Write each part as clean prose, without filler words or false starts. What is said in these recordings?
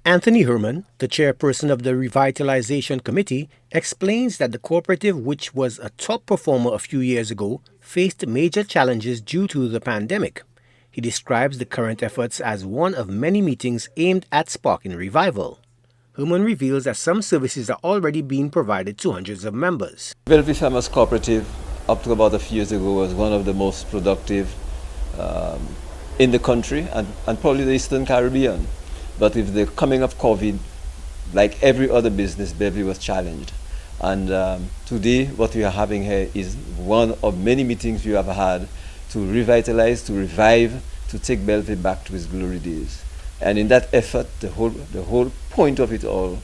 Anthony Herman, the chairperson of the Revitalization Committee, explains that the cooperative, which was a top performer a few years ago, faced major challenges due to the pandemic. He describes the current efforts as one of many meetings aimed at sparking revival. Herman reveals that some services are already being provided to hundreds of members. Belle Vue Farmers Cooperative, up to about a few years ago, was one of the most productive in the country and probably the Eastern Caribbean. But with the coming of COVID, like every other business, Bellevue was challenged. And today, what we are having here is one of many meetings we have had to revitalize, to revive, to take Bellevue back to its glory days. And in that effort, the whole point of it all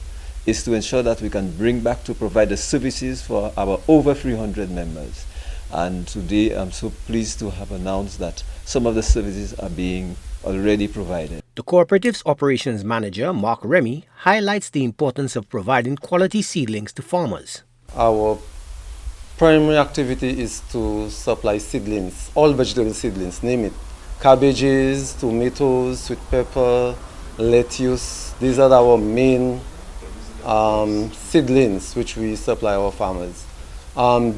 is to ensure that we can bring back to provide the services for our over 300 members. And today, I'm so pleased to have announced that some of the services are being already provided. The cooperative's operations manager, Mark Remy, highlights the importance of providing quality seedlings to farmers. Our primary activity is to supply seedlings, all vegetable seedlings, name it. Cabbages, tomatoes, sweet pepper, lettuce. These are our main seedlings which we supply our farmers.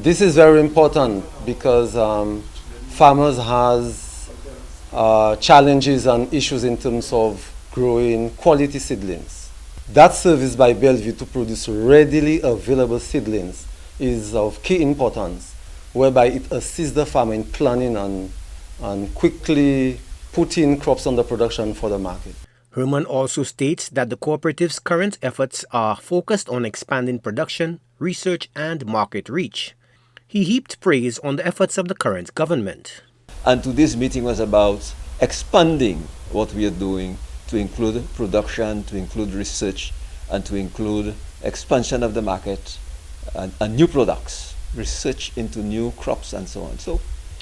This is very important because farmers has challenges and issues in terms of growing quality seedlings. That service by Bellevue to produce readily available seedlings is of key importance, whereby it assists the farmer in planning and quickly putting crops under production for the market. Herman also states that the cooperative's current efforts are focused on expanding production, research, and market reach. He heaped praise on the efforts of the current government. And today's meeting was about expanding what we are doing to include production, to include research, and to include expansion of the market and new products, research into new crops and so on. So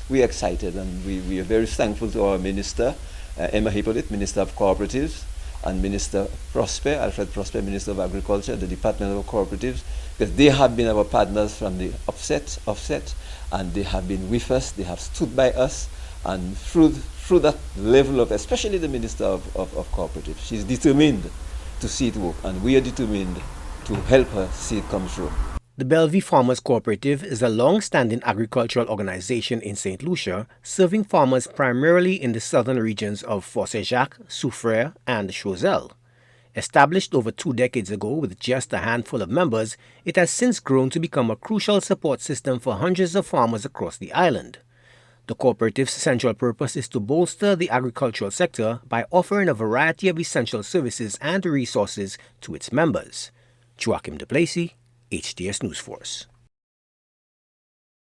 we are excited, and we are very thankful to our minister, Emma Hippolyte, Minister of Cooperatives, and Minister Prosper, Alfred Prosper, Minister of Agriculture, the Department of Cooperatives, because they have been our partners from the offset, and they have been with us, they have stood by us, and through that level of, especially the Minister of Cooperatives, she's determined to see it work, and we are determined to help her see it come through. The Belle Vue Farmers Cooperative is a long-standing agricultural organization in St. Lucia, serving farmers primarily in the southern regions of Fort-Saint-Jacques, Soufrière, and Choiseul. Established over 2 decades ago with just a handful of members, it has since grown to become a crucial support system for hundreds of farmers across the island. The cooperative's central purpose is to bolster the agricultural sector by offering a variety of essential services and resources to its members. Joachim de Plessis, HTS News Force.